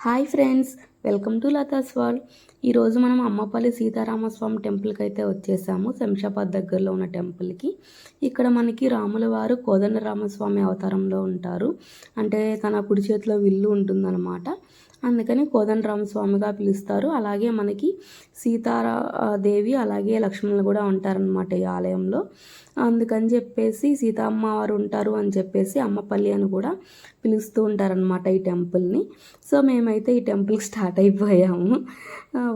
Hi friends, welcome to Latha's world. ఈరోజు మనం అమ్మపల్లి సీతారామస్వామి టెంపుల్కి అయితే వచ్చేసాము. శంషాబాద్ దగ్గరలో ఉన్న టెంపుల్కి. ఇక్కడ మనకి రాముల వారు కోదండరామస్వామి అవతారంలో ఉంటారు. అంటే తన కుడి చేతిలో విల్లు ఉంటుందన్నమాట. అందుకని కోదండరామస్వామిగా పిలుస్తారు. అలాగే మనకి దేవి అలాగే లక్ష్మణులు కూడా ఉంటారనమాట ఈ ఆలయంలో. అందుకని చెప్పేసి సీతమ్మవారు ఉంటారు అని చెప్పేసి అమ్మపల్లి అని కూడా పిలుస్తూ ఉంటారనమాట ఈ టెంపుల్ని. సో మేమైతే ఈ టెంపుల్కి స్టార్ట్ అయిపోయాము.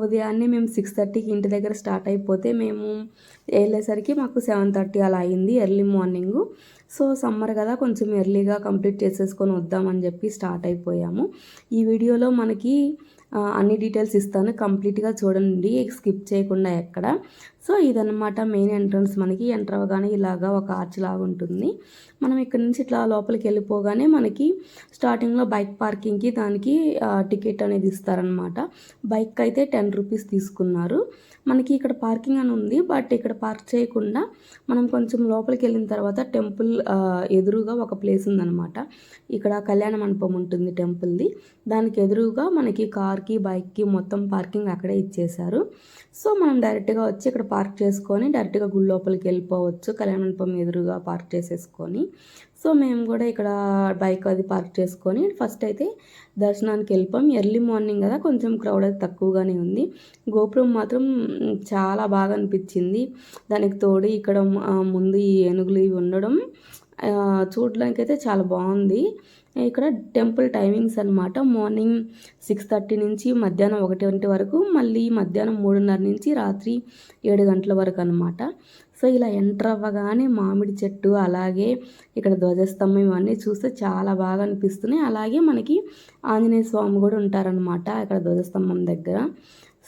ఉదయాన్నే మేము 6:30కి ఇంటి దగ్గర స్టార్ట్ అయిపోతే మేము వెళ్ళేసరికి మాకు 7:30 అలా అయింది, ఎర్లీ మార్నింగు. సో సమ్మర్ కదా, కొంచెం ఎర్లీగా కంప్లీట్ చేసేసుకొని వద్దామని చెప్పి స్టార్ట్ అయిపోయాము. ఈ వీడియోలో మనకి అన్ని డీటెయిల్స్ ఇస్తాను, కంప్లీట్గా చూడండి, స్కిప్ చేయకుండా ఎక్కడ. సో ఇదన్నమాట మెయిన్ ఎంట్రన్స్. మనకి ఎంటర్ అవ్వగానే ఇలాగా ఒక ఆర్చ్ లాగా ఉంటుంది. మనం ఇక్కడ నుంచి ఇట్లా లోపలికి వెళ్ళిపోగానే మనకి స్టార్టింగ్లో బైక్ పార్కింగ్కి దానికి టికెట్ అనేది ఇస్తారనమాట. బైక్ అయితే 10 రూపీస్ తీసుకున్నారు. మనకి ఇక్కడ పార్కింగ్ అని ఉంది, బట్ ఇక్కడ పార్క్ చేయకుండా మనం కొంచెం లోపలికి వెళ్ళిన తర్వాత టెంపుల్ ఎదురుగా ఒక ప్లేస్ ఉందన్నమాట. ఇక్కడ కళ్యాణ మండపం ఉంటుంది టెంపుల్ది. దానికి ఎదురుగా మనకి కార్కి బైక్కి మొత్తం పార్కింగ్ అక్కడే ఇచ్చేశారు. సో మనం డైరెక్ట్గా వచ్చి ఇక్కడ పార్క్ చేసుకొని డైరెక్ట్గా గుడి లోపలికి వెళ్ళిపోవచ్చు, కళ్యాణ మండపం ఎదురుగా పార్క్ చేసేసుకొని. సో మేము కూడా ఇక్కడ బైక్ అది పార్క్ చేసుకొని ఫస్ట్ అయితే దర్శనానికి వెళ్ళిపోయాం. ఎర్లీ మార్నింగ్ కదా, కొంచెం క్రౌడ్ అయితే తక్కువగానే ఉంది. గోపురం మాత్రం చాలా బాగా అనిపించింది. దానికి తోడు ఇక్కడ ముందు ఈ ఏనుగులు ఇవి ఉండడం చూడడానికి అయితే చాలా బాగుంది. ఇక్కడ టెంపుల్ టైమింగ్స్ అనమాట. మార్నింగ్ 6:30 నుంచి మధ్యాహ్నం 1 గంట వరకు, మళ్ళీ మధ్యాహ్నం 3:30 నుంచి రాత్రి 7 గంటల వరకు అనమాట. సో ఇలా ఎంటర్ అవ్వగానే మామిడి చెట్టు, అలాగే ఇక్కడ ధ్వజస్తంభం ఇవన్నీ చూస్తే చాలా బాగా అనిపిస్తున్నాయి. అలాగే మనకి ఆంజనేయ స్వామి కూడా ఉంటారనమాట ఇక్కడ ధ్వజస్తంభం దగ్గర.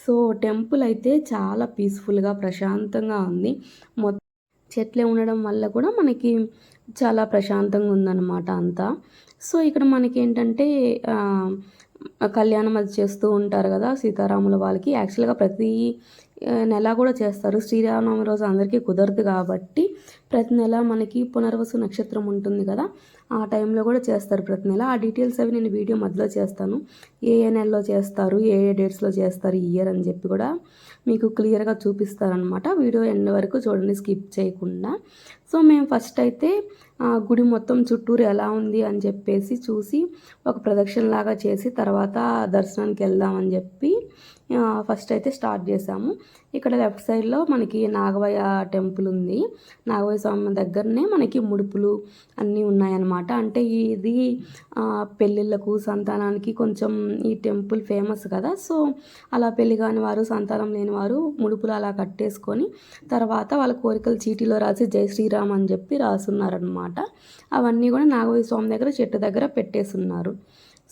సో టెంపుల్ అయితే చాలా పీస్ఫుల్గా ప్రశాంతంగా ఉంది. మొత్తం చెట్లే ఉండడం వల్ల కూడా మనకి చాలా ప్రశాంతంగా ఉందన్నమాట అంతా. సో ఇక్కడ మనకి ఏంటంటే కళ్యాణం అది చేస్తూ ఉంటారు కదా సీతారాముల వాళ్ళకి. యాక్చువల్గా ప్రతి నెల కూడా చేస్తారు. శ్రీరామనవమి రోజు అందరికీ కుదరదు కాబట్టి ప్రతి నెల మనకి పునర్వసు నక్షత్రం ఉంటుంది కదా, ఆ టైంలో కూడా చేస్తారు ప్రతి నెల. ఆ డీటెయిల్స్ అవి నేను వీడియో మధ్యలో చేస్తాను. ఏ నెలలో చేస్తారు, ఏ డేట్స్లో చేస్తారు ఈ ఇయర్ అని చెప్పి కూడా మీకు క్లియర్గా చూపిస్తారనమాట. వీడియో ఎండ్ వరకు చూడండి, స్కిప్ చేయకుండా. సో మేము ఫస్ట్ అయితే గుడి మొత్తం చుట్టూరు ఎలా ఉంది అని చెప్పేసి చూసి ఒక ప్రదక్షిణ లాగా చేసి తర్వాత దర్శనానికి వెళ్దామని చెప్పి ఫస్ట్ అయితే స్టార్ట్ చేసాము. ఇక్కడ లెఫ్ట్ సైడ్లో మనకి నాగవయ్య టెంపుల్ ఉంది. నాగవయ్య స్వామి దగ్గరనే మనకి ముడుపులు అన్నీ ఉన్నాయన్నమాట. అంటే ఇది పెళ్ళిళ్ళకు సంతానానికి కొంచెం ఈ టెంపుల్ ఫేమస్ కదా. సో అలా పెళ్ళి కాని వారు, సంతానం లేని వారు ముడుపులు అలా కట్టేసుకొని తర్వాత వాళ్ళ కోరికలు చీటీలో రాసి జై శ్రీరామ్ అని చెప్పి రాసున్నారనమాట. అవన్నీ కూడా నాగవయ్య స్వామి దగ్గర చెట్టు దగ్గర పెట్టేస్తున్నారు.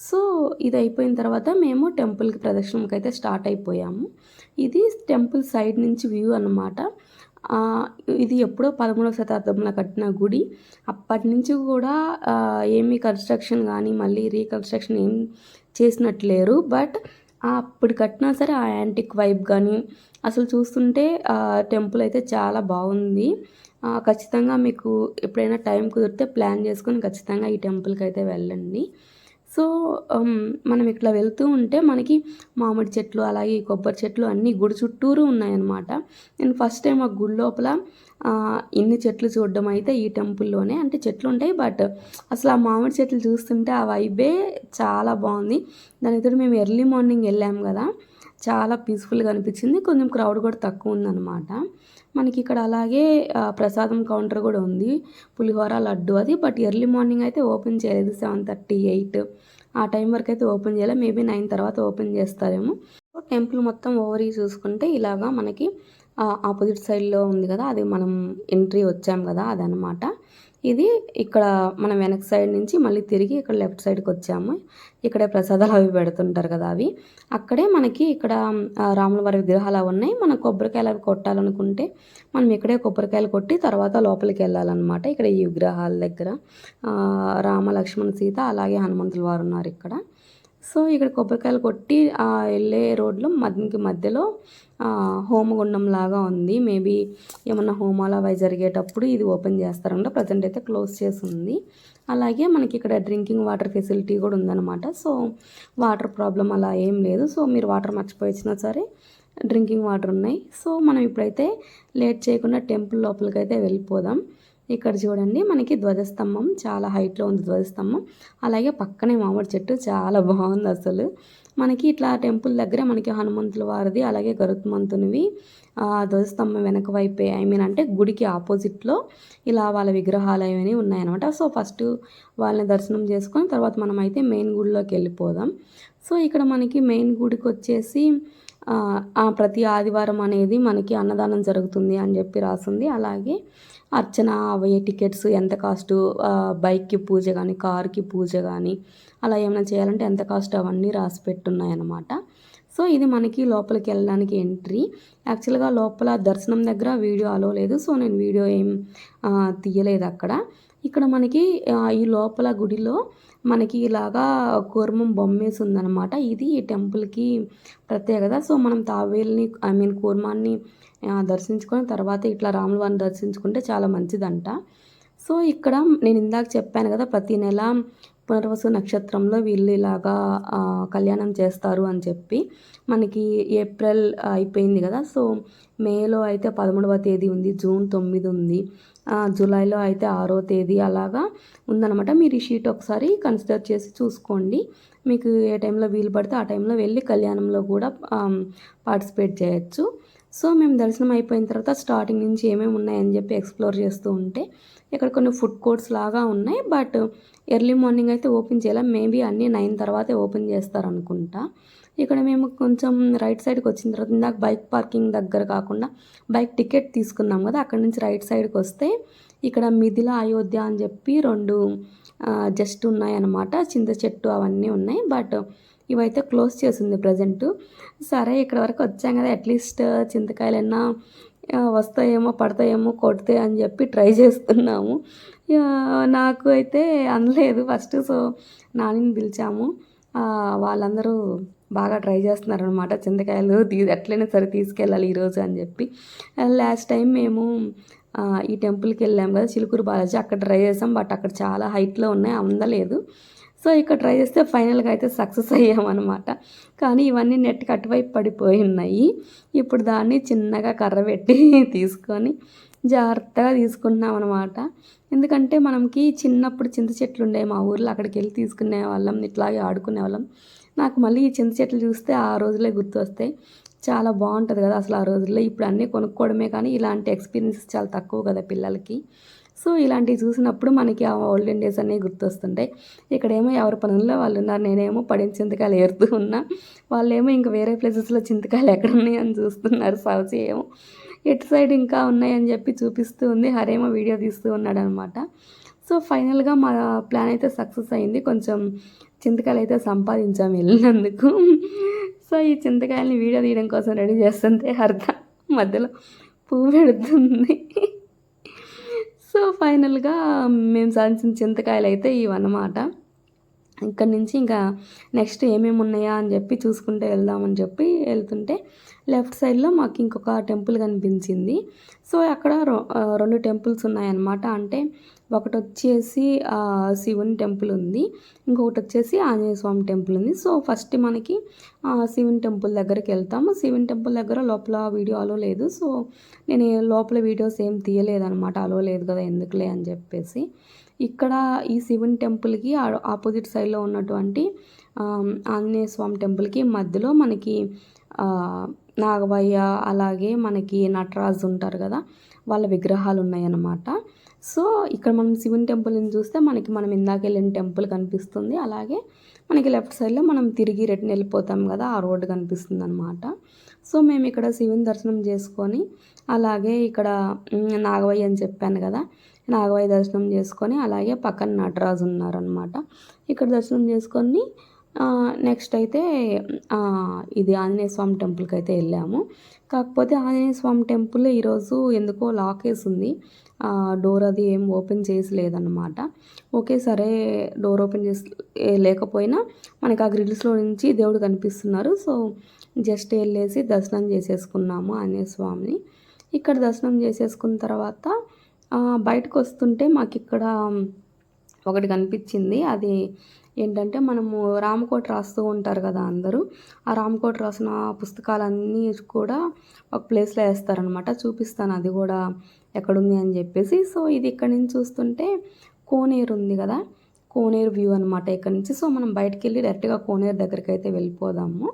సో ఇది అయిపోయిన తర్వాత మేము టెంపుల్కి ప్రదక్షిణకి అయితే స్టార్ట్ అయిపోయాము. ఇది టెంపుల్ సైడ్ నుంచి వ్యూ అన్నమాట. ఇది ఎప్పుడో 13వ శతాబ్దంలో కట్టిన గుడి. అప్పటి నుంచి కూడా ఏమీ కన్స్ట్రక్షన్ కానీ మళ్ళీ రీకన్స్ట్రక్షన్ ఏం చేసినట్లేరు. బట్ అప్పుడు కట్టినా సరే ఆ యాంటిక్ వైబ్ కానీ అసలు చూస్తుంటే టెంపుల్ అయితే చాలా బాగుంది. ఖచ్చితంగా మీకు ఎప్పుడైనా టైం కుదిరితే ప్లాన్ చేసుకొని ఖచ్చితంగా ఈ టెంపుల్కి అయితే వెళ్ళండి. సో మనం ఇట్లా వెళ్తూ ఉంటే మనకి మామిడి చెట్లు అలాగే కొబ్బరి చెట్లు అన్నీ గుడి చుట్టూరు ఉన్నాయన్నమాట. నేను ఫస్ట్ టైం ఆ గుడి లోపల ఇన్ని చెట్లు చూడడం అయితే ఈ టెంపుల్లోనే. అంటే చెట్లు ఉంటాయి, బట్ అసలు ఆ మామిడి చెట్లు చూస్తుంటే ఆ వైబే చాలా బాగుంది. దానికి మేము ఎర్లీ మార్నింగ్ వెళ్ళాము కదా, చాలా పీస్ఫుల్గా అనిపించింది. కొంచెం క్రౌడ్ కూడా తక్కువ ఉందన్నమాట. మనకి ఇక్కడ అలాగే ప్రసాదం కౌంటర్ కూడా ఉంది, పులిహోర లడ్డు అది. బట్ ఎర్లీ మార్నింగ్ అయితే ఓపెన్ చేయలేదు. 7:30, 8 ఆ టైం వరకు అయితే ఓపెన్ చేయలేదు. మేబీ 9 తర్వాత ఓపెన్ చేస్తారేమో. టెంపుల్ మొత్తం ఓవరీ చూసుకుంటే ఇలాగా మనకి ఆపోజిట్ సైడ్లో ఉంది కదా, అది మనం ఎంట్రీ వచ్చాం కదా అదనమాట. ఇది ఇక్కడ మనం వెనక సైడ్ నుంచి మళ్ళీ తిరిగి ఇక్కడ లెఫ్ట్ సైడ్కి వచ్చాము. ఇక్కడే ప్రసాదాలు అవి పెడుతుంటారు కదా, అవి అక్కడే మనకి ఇక్కడ రాముల వారి విగ్రహాలు అవి ఉన్నాయి. మనం కొబ్బరికాయలు అవి కొట్టాలనుకుంటే మనం ఇక్కడే కొబ్బరికాయలు కొట్టి తర్వాత లోపలికి వెళ్ళాలన్నమాట. ఇక్కడ ఈ విగ్రహాల దగ్గర రామ లక్ష్మణ సీత అలాగే హనుమంతుల వారు ఉన్నారు ఇక్కడ. సో ఇక్కడ కొబ్బరికాయలు కొట్టి వెళ్ళే రోడ్లో మధ్యలో హోమగుండం లాగా ఉంది. మేబీ ఏమన్నా హోమాలు అవి జరిగేటప్పుడు ఇది ఓపెన్ చేస్తారంట. ప్రజెంట్ అయితే క్లోజ్ చేసి ఉంది. అలాగే మనకి ఇక్కడ డ్రింకింగ్ వాటర్ ఫెసిలిటీ కూడా ఉందన్నమాట. సో వాటర్ ప్రాబ్లం అలా ఏం లేదు. సో మీరు వాటర్ మర్చిపోయి వచ్చినా సరే డ్రింకింగ్ వాటర్ ఉన్నాయి. సో మనం ఇప్పుడైతే లేట్ చేయకుండా టెంపుల్ లోపలికి అయితే వెళ్ళిపోదాం. ఇక్కడ చూడండి మనకి ధ్వజస్తంభం చాలా హైట్లో ఉంది ధ్వజస్తంభం. అలాగే పక్కనే మామిడి చెట్టు చాలా బాగుంది అసలు. మనకి ఇట్లా టెంపుల్ దగ్గర మనకి హనుమంతుల వారిది అలాగే గరుత్మంతునివి ధ్వజస్తంభం వెనక వైపే అంటే గుడికి ఆపోజిట్లో ఇలా వాళ్ళ విగ్రహాలు అవన్నీ ఉన్నాయన్నమాట. సో ఫస్ట్ వాళ్ళని దర్శనం చేసుకొని తర్వాత మనం అయితే మెయిన్ గుడిలోకి వెళ్ళిపోదాం. సో ఇక్కడ మనకి మెయిన్ గుడికి వచ్చేసి ప్రతి ఆదివారం అనేది మనకి అన్నదానం జరుగుతుంది అని చెప్పి రాసింది. అలాగే అర్చన అవే టికెట్స్ ఎంత కాస్టు, బైక్కి పూజ కానీ కార్కి పూజ కానీ అలా ఏమైనా చేయాలంటే ఎంత కాస్ట్ అవన్నీ రాసి పెట్టున్నాయన్నమాట. సో ఇది మనకి లోపలికి వెళ్ళడానికి ఎంట్రీ. యాక్చువల్గా లోపల దర్శనం దగ్గర వీడియో అలో లేదు. సో నేను వీడియో ఏం తీయలేదు అక్కడ. ఇక్కడ మనకి ఈ లోపల గుడిలో మనకి ఇలాగా కూర్మం బొమ్మేసి ఉందన్నమాట. ఇది ఈ టెంపుల్కి ప్రత్యేకత. సో మనం తావేల్ని కూర్మాన్ని దర్శించుకొని తర్వాత ఇట్లా రాముల వారిని దర్శించుకుంటే చాలా మంచిదంట. సో ఇక్కడ నేను ఇందాక చెప్పాను కదా, ప్రతి నెల పునర్వసు నక్షత్రంలో వీళ్ళు ఇలాగా కళ్యాణం చేస్తారు అని చెప్పి. మనకి ఏప్రిల్ అయిపోయింది కదా, సో మేలో అయితే 13వ తేదీ ఉంది, జూన్ 9 ఉంది, జూలైలో అయితే 6వ తేదీ అలాగా ఉందన్నమాట. మీరు ఈ షీట్ ఒకసారి కన్సిడర్ చేసి చూసుకోండి. మీకు ఏ టైంలో వీలు పడితే ఆ టైంలో వెళ్ళి కళ్యాణంలో కూడా పార్టిసిపేట్ చేయొచ్చు. సో మేము దర్శనం అయిపోయిన తర్వాత స్టార్టింగ్ నుంచి ఏమేమి ఉన్నాయని చెప్పి ఎక్స్ప్లోర్ చేస్తూ ఉంటే ఇక్కడ కొన్ని ఫుడ్ కోర్ట్స్ లాగా ఉన్నాయి. బట్ ఎర్లీ మార్నింగ్ అయితే ఓపెన్ చేయాలి. మేబీ అన్నీ 9 తర్వాతే ఓపెన్ చేస్తారనుకుంటా. ఇక్కడ మేము కొంచెం రైట్ సైడ్కి వచ్చిన తర్వాత ఇందాక బైక్ పార్కింగ్ దగ్గర కాకుండా బైక్ టికెట్ తీసుకున్నాం కదా, అక్కడ నుంచి రైట్ సైడ్కి వస్తే ఇక్కడ మిథిల అయోధ్య అని చెప్పి 2 జస్ట్ ఉన్నాయన్నమాట. చింత చెట్టు అవన్నీ ఉన్నాయి. బట్ ఇవైతే క్లోజ్ చేసింది ప్రజెంట్. సరే ఇక్కడ వరకు వచ్చాం కదా, అట్లీస్ట్ చింతకాయలైనా వస్తాయేమో పడతాయేమో కొడితే అని చెప్పి ట్రై చేస్తున్నాము. నాకు అయితే అనలేదు ఫస్ట్. సో నానిని పిలిచాము. వాళ్ళందరూ బాగా ట్రై చేస్తున్నారనమాట. చింతకాయలు ఎట్లయినా సరే తీసుకెళ్ళాలి ఈరోజు అని చెప్పి. లాస్ట్ టైం మేము ఈ టెంపుల్కి వెళ్ళాం కదా, చిలుకూరు బాలాజీ, అక్కడ ట్రై చేసాం. బట్ అక్కడ చాలా హైట్లో ఉన్నాయి, అందలేదు. సో ఇక్కడ ట్రై చేస్తే ఫైనల్గా అయితే సక్సెస్ అయ్యామన్నమాట. కానీ ఇవన్నీ నెట్కి అటువైపు పడిపోయి ఉన్నాయి. ఇప్పుడు దాన్ని చిన్నగా కర్ర పెట్టి తీసుకొని జాగ్రత్తగా తీసుకుంటున్నాం అనమాట. ఎందుకంటే మనకి చిన్నప్పుడు చింత చెట్లు ఉండే మా ఊర్లో, అక్కడికి వెళ్ళి తీసుకునే వాళ్ళం, ఇట్లాగే ఆడుకునే వాళ్ళం. నాకు మళ్ళీ ఈ చింత చెట్లు చూస్తే ఆ రోజులే గుర్తు వస్తాయి. చాలా బాగుంటుంది కదా అసలు ఆ రోజుల్లో. ఇప్పుడు అన్నీ కొనుక్కోవడమే కానీ ఇలాంటి ఎక్స్పీరియన్సెస్ చాలా తక్కువ కదా పిల్లలకి. సో ఇలాంటివి చూసినప్పుడు మనకి ఆ ఓల్డెన్ డేస్ అనేవి గుర్తొస్తుంటాయి. ఇక్కడేమో ఎవరి పనుల్లో వాళ్ళు ఉన్నారు, నేనేమో పడిన చింతకాయలు ఏరుతూ ఉన్నా, వాళ్ళేమో ఇంకా వేరే ప్లేసెస్లో చింతకాయలు ఎక్కడ ఉన్నాయని చూస్తున్నారు. సౌసి ఏమో ఎటు సైడ్ ఇంకా ఉన్నాయని చెప్పి చూపిస్తూ ఉంది, హరేమో వీడియో తీస్తూ ఉన్నాడు అనమాట. సో ఫైనల్గా మా ప్లాన్ అయితే సక్సెస్ అయింది. కొంచెం చింతకాయలు అయితే సంపాదించాము వెళ్ళినందుకు. సో ఈ చింతకాయలని వీడియో తీయడం కోసం రెడీ చేస్తుంటే అర్థ మధ్యలో పువ్వు పెడుతుంది. సో ఫైనల్గా మేము సాధించిన చింతకాయలు అయితే ఇవన్నమాట. ఇక్కడ నుంచి ఇంకా నెక్స్ట్ ఏమేమి ఉన్నాయా అని చెప్పి చూసుకుంటూ వెళ్దామని చెప్పి వెళ్తుంటే లెఫ్ట్ సైడ్లో మాకు ఇంకొక టెంపుల్ కనిపించింది. సో అక్కడ 2 టెంపుల్స్ ఉన్నాయన్నమాట. అంటే ఒకటి వచ్చేసి శివుని టెంపుల్ ఉంది, ఇంకొకటి వచ్చేసి ఆంజనేయ స్వామి టెంపుల్ ఉంది. సో ఫస్ట్ మనకి శివుని టెంపుల్ దగ్గరికి వెళ్తాము. శివుని టెంపుల్ దగ్గర లోపల వీడియో అలో లేదు. సో నేను లోపల వీడియోస్ ఏం తీయలేదన్నమాట, అలో లేదు కదా ఎందుకులే అని చెప్పేసి. ఇక్కడ ఈ శివుని టెంపుల్కి ఆపోజిట్ సైడ్లో ఉన్నటువంటి ఆంజనేయ స్వామి టెంపుల్కి మధ్యలో మనకి నాగవయ్య అలాగే మనకి నటరాజు ఉంటారు కదా, వాళ్ళ విగ్రహాలు ఉన్నాయన్నమాట. సో ఇక్కడ మనం శివుని టెంపుల్ని చూస్తే మనం ఇందాక వెళ్ళిన టెంపుల్ కనిపిస్తుంది. అలాగే మనకి లెఫ్ట్ సైడ్లో మనం తిరిగి రిటర్న్ వెళ్ళిపోతాం కదా, ఆ రోడ్డు కనిపిస్తుంది అనమాట. సో మేము ఇక్కడ శివుని దర్శనం చేసుకొని అలాగే ఇక్కడ నాగవయ్య అని చెప్పాను కదా, నాగవయ్య దర్శనం చేసుకొని అలాగే పక్కన నటరాజు ఉన్నారనమాట. ఇక్కడ దర్శనం చేసుకొని నెక్స్ట్ అయితే ఇది ఆంజనేయ స్వామి టెంపుల్కి అయితే వెళ్ళాము. కాకపోతే ఆంజనేయ స్వామి టెంపుల్ ఈరోజు ఎందుకో లాక్ వేసి ఉంది. డోర్ అది ఏం ఓపెన్ చేసి లేదన్నమాట. ఓకే సరే, డోర్ ఓపెన్ చేసి లేకపోయినా మనకి ఆ గ్రిల్స్లో నుంచి దేవుడు కనిపిస్తున్నారు. సో జస్ట్ వెళ్ళేసి దర్శనం చేసేసుకున్నాము ఆంజనేయ స్వామిని. ఇక్కడ దర్శనం చేసేసుకున్న తర్వాత బయటకు వస్తుంటే మాకు ఇక్కడ ఒకటి కనిపించింది. అది ఏంటంటే మనము రామకోట రాస్తూ ఉంటారు కదా అందరూ. ఆ రామకోట రాసిన పుస్తకాలన్నీ కూడా ఒక ప్లేస్లో వేస్తారనమాట. చూపిస్తాను అది కూడా ఎక్కడుంది అని చెప్పేసి. సో ఇది ఇక్కడ నుంచి చూస్తుంటే కోనేరు ఉంది కదా, కోనేరు వ్యూ అనమాట ఇక్కడ నుంచి. సో మనం బయటకు వెళ్ళి డైరెక్ట్గా కోనేరు దగ్గరికి అయితే వెళ్ళిపోదాము.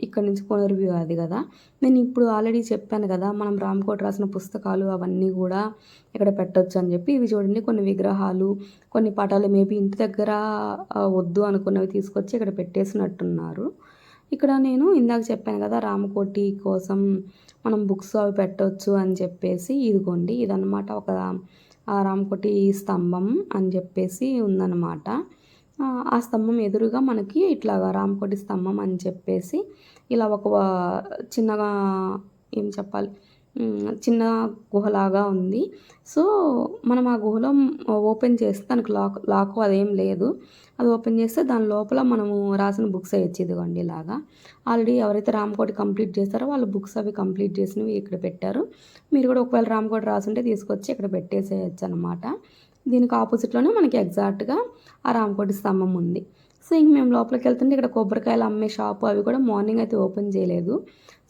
ఇక్కడ నుంచి కోనేరు వ్యూ అది కదా. నేను ఇప్పుడు ఆల్రెడీ చెప్పాను కదా, మనం రామకోట రాసిన పుస్తకాలు అవన్నీ కూడా ఇక్కడ పెట్టొచ్చు అని చెప్పి. ఇవి చూడండి, కొన్ని విగ్రహాలు, కొన్ని పటాలు మేబీ ఇంటి దగ్గర వద్దు అనుకున్నవి తీసుకొచ్చి ఇక్కడ పెట్టేసినట్టున్నారు. ఇక్కడ నేను ఇందాక చెప్పాను కదా, రామకోటి కోసం మనం బుక్స్ అవి పెట్టవచ్చు అని చెప్పేసి. ఇదిగోండి, ఇదన్నమాట ఒక రామకోటి స్తంభం అని చెప్పేసి ఉందన్నమాట. ఆ స్తంభం ఎదురుగా మనకి ఇట్లాగా రామకోటి స్తంభం అని చెప్పేసి ఇలా ఒక చిన్నగా ఏం చెప్పాలి, చిన్న గుహలాగా ఉంది. సో మనం ఆ గుహలో ఓపెన్ చేస్తే దానికి లాక్ అదేం లేదు. అది ఓపెన్ చేస్తే దాని లోపల మనము రాసిన బుక్స్ వేయచ్చు. ఇదిగోండి ఇలాగా. ఆల్రెడీ ఎవరైతే రామకోటి కంప్లీట్ చేస్తారో వాళ్ళు బుక్స్ అవి కంప్లీట్ చేసినవి ఇక్కడ పెట్టారు. మీరు కూడా ఒకవేళ రామకోటి రాసుంటే తీసుకొచ్చి ఇక్కడ పెట్టేసేయచ్చు అనమాట. దీనికి ఆపోజిట్లోనే మనకి ఎగ్జాక్ట్గా ఆ రామకోటి స్తంభం ఉంది. సో ఇంక మేము లోపలికి వెళ్తుంటే ఇక్కడ కొబ్బరికాయలు అమ్మే షాపు అవి కూడా మార్నింగ్ అయితే ఓపెన్ చేయలేదు.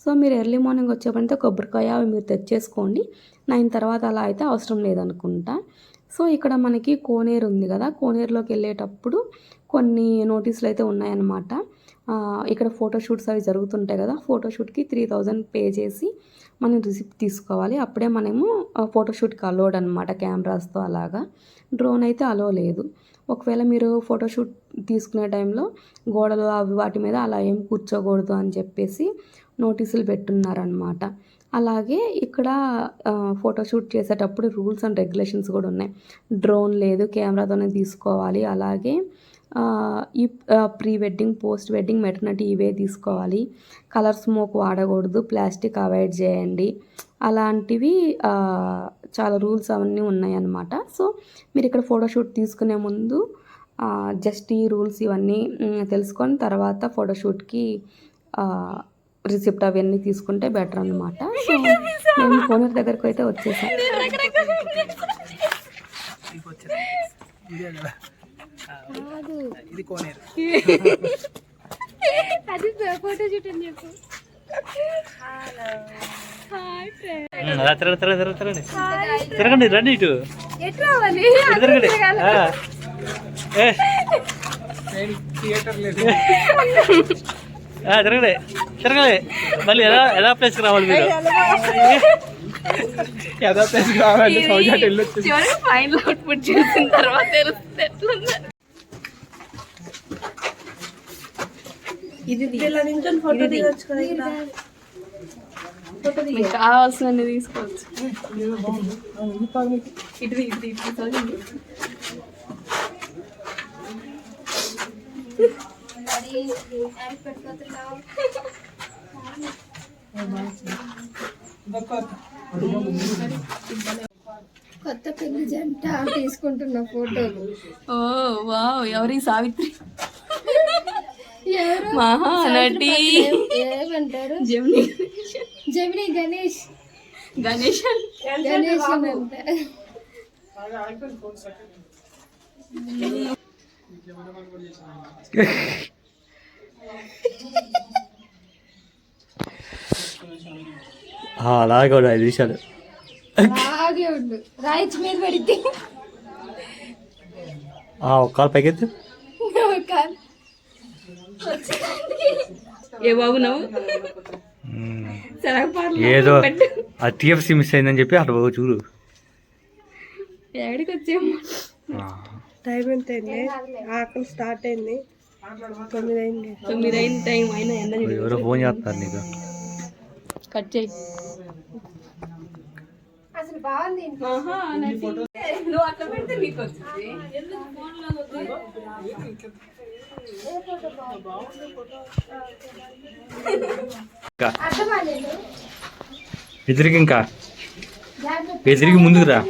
సో మీరు ఎర్లీ మార్నింగ్ వచ్చేపడితే కొబ్బరికాయ అవి మీరు తెచ్చేసుకోండి. 9 తర్వాత అలా అయితే అవసరం లేదనుకుంటా. సో ఇక్కడ మనకి కోనేరు ఉంది కదా, కోనేరులోకి వెళ్ళేటప్పుడు కొన్ని నోటీసులు అయితే ఉన్నాయన్నమాట. ఇక్కడ ఫోటోషూట్స్ అవి జరుగుతుంటాయి కదా, ఫోటోషూట్కి 3000 పే చేసి మనం రిసిప్ట్ తీసుకోవాలి. అప్పుడే మనము ఫోటోషూట్కి అలోడ్ అనమాట, కెమెరాస్తో. అలాగా డ్రోన్ అయితే అలో లేదు. ఒకవేళ మీరు ఫోటోషూట్ తీసుకునే టైంలో గోడలు అవి వాటి మీద అలా ఏం కూర్చోకూడదు అని చెప్పేసి నోటీసులు పెట్టున్నారనమాట. అలాగే ఇక్కడ ఫోటోషూట్ చేసేటప్పుడు రూల్స్ అండ్ రెగ్యులేషన్స్ కూడా ఉన్నాయి. డ్రోన్ లేదు, కెమెరాతోనే తీసుకోవాలి. అలాగే ఈ pre wedding, post wedding, maternity ఇవే తీసుకోవాలి. కలర్ స్మోక్ వాడకూడదు, ప్లాస్టిక్ అవాయిడ్ చేయండి. అలాంటివి చాలా రూల్స్ అవన్నీ ఉన్నాయన్నమాట. సో మీరు ఇక్కడ ఫోటోషూట్ తీసుకునే ముందు జస్ట్ ఈ రూల్స్ ఇవన్నీ తెలుసుకొని తర్వాత ఫోటోషూట్కి రిసిప్ట్ అవన్నీ తీసుకుంటే బెటర్ అనమాట. సో నేను కోనేరు దగ్గరకు అయితే వచ్చేసాను. ఇది కోనేరు. అది ఫోటో షూట్ అని చెప్పు. తిరగండి, రండి ఇటు తిరగండి. తిరగండి తిరగండి. మళ్ళీ ఎలా ప్లేస్కి రావాలి మీరు? ఎలా ప్లేస్కి రావాలి? సౌజాట్ వెళ్ళొచ్చు. ఫైనల్ అవుట్పుట్ చూసిన తర్వాత తెలుస్తుంది ఎట్లుంది. ఇది ఫోటో దిగొచ్చు కదా, మీకు కావాల్సినవి తీసుకోవచ్చు. ఇటు కొత్త పెళ్లి జంట తీసుకుంటున్న ఫోటోలు. ఓ వావ్, ఎవరి సావిత్రి మహానటి ఏమంటారు? జెమిని గణేష్ అంట. అలాగే 5 నిమిషాలు అలాగే ఉండు. రాయిచ్ మీద పడితే ఒక్క పైకెత్తు. ఏ బాబు నవ్వు ఏదో ఆ టీఎఫ్సీ మిస్ అయిందని చెప్పి అటు చూడు. ఎక్కడికి వచ్చేమో టైం ఎంత అయింది? ఆకలి స్టార్ట్ అయింది. 9 అయింది. 9 అయిన టైం అయినా ఎండ. ఎవరో ఫోన్ చేస్తారు నీకు. కట్ చేయి. అసలు బాగుంది. నువ్వు అట్లా పెడితే నీకు వచ్చింది. ఇంకా ఎదురికి ఇంకా ఎదురికి ముందుకు రా.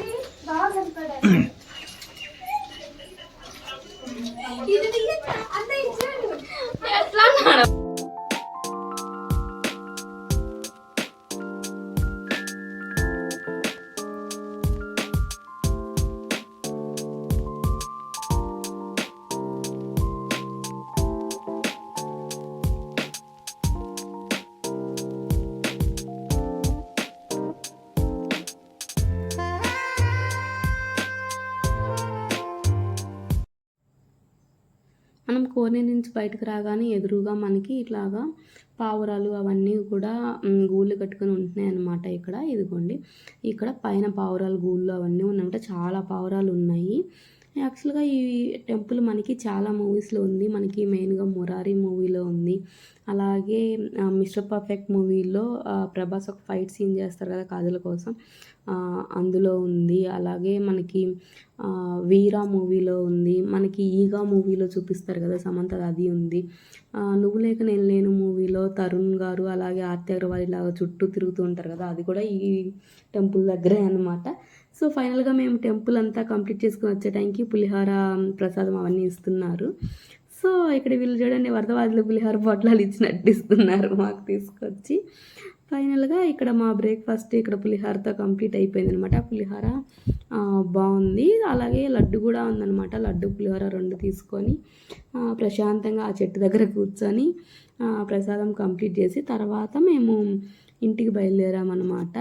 మనం కోనేరు నుంచి బయటకు రాగానే ఎదురుగా మనకి ఇట్లాగా పావురాలు అవన్నీ కూడా గూళ్ళు కట్టుకొని ఉంటున్నాయి అన్నమాట. ఇక్కడ ఇదిగోండి, ఇక్కడ పైన పావురాలు గూళ్ళు అవన్నీ ఉన్నాయంట. చాలా పావురాలు ఉన్నాయి. యాక్చువల్గా ఈ టెంపుల్ మనకి చాలా మూవీస్లో ఉంది. మనకి మెయిన్గా మురారి మూవీలో ఉంది. అలాగే మిస్టర్ పర్ఫెక్ట్ మూవీలో ప్రభాస్ ఒక ఫైట్ సీన్ చేస్తారు కదా కాజల్ కోసం, అందులో ఉంది. అలాగే మనకి వీరా మూవీలో ఉంది. మనకి ఈగా మూవీలో చూపిస్తారు కదా సమంత, అది ఉంది. నువ్వు లేక నేను లేను మూవీలో తరుణ్ గారు అలాగే ఆర్తి అగర్వాల్ ఇలాగా చుట్టూ తిరుగుతూ ఉంటారు కదా, అది కూడా ఈ టెంపుల్ దగ్గరే అనమాట. సో ఫైనల్గా మేము టెంపుల్ అంతా కంప్లీట్ చేసుకుని వచ్చే టైంకి పులిహార ప్రసాదం అవన్నీ ఇస్తున్నారు. సో ఇక్కడ వీళ్ళు చూడండి, వరదవాదులు పులిహార పొట్లాలు ఇచ్చినట్టు ఇస్తున్నారు మాకు తీసుకొచ్చి. ఫైనల్గా ఇక్కడ మా బ్రేక్ఫాస్ట్ ఇక్కడ పులిహారతో కంప్లీట్ అయిపోయింది అనమాట. పులిహార బాగుంది. అలాగే లడ్డు కూడా ఉందన్నమాట. లడ్డు పులిహార 2 తీసుకొని ప్రశాంతంగా ఆ చెట్టు దగ్గర కూర్చొని ప్రసాదం కంప్లీట్ చేసి తర్వాత మేము ఇంటికి బయలుదేరామన్నమాట.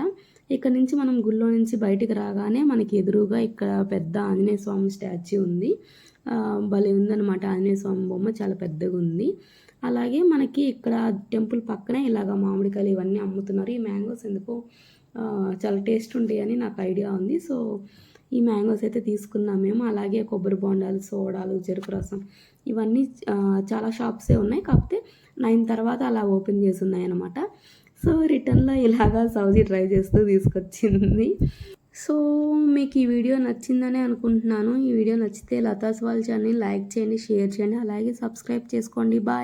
ఇక్కడ నుంచి మనం గుళ్ళో నుంచి బయటికి రాగానే మనకి ఎదురుగా ఇక్కడ పెద్ద ఆంజనేయ స్వామి స్టాచ్యూ ఉంది. భలే ఉందన్నమాట. ఆంజనేయ స్వామి బొమ్మ చాలా పెద్దగా ఉంది. అలాగే మనకి ఇక్కడ టెంపుల్ పక్కనే ఇలాగ మామిడికాయలు ఇవన్నీ అమ్ముతున్నారు. ఈ మ్యాంగోస్ ఎందుకో చాలా టేస్ట్ ఉంటాయని నాకు ఐడియా ఉంది. సో ఈ మ్యాంగోస్ అయితే తీసుకున్నాం మేము. అలాగే కొబ్బరి బొండాలు, సోడాలు, చెరుకు రసం ఇవన్నీ చాలా షాప్సే ఉన్నాయి. కాకపోతే 9 తర్వాత అలా ఓపెన్ చేసి ఉన్నాయి అన్నమాట. సో రిటర్న్లో ఇలాగా సౌజీ ట్రై చేస్తూ తీసుకొచ్చింది. సో మీకు ఈ వీడియో నచ్చిందని అనుకుంటున్నాను. ఈ వీడియో నచ్చితే లతాస్ వాళ్ళ ఛానల్ని లైక్ చేయండి, షేర్ చేయండి, అలాగే సబ్స్క్రైబ్ చేసుకోండి. బాయ్.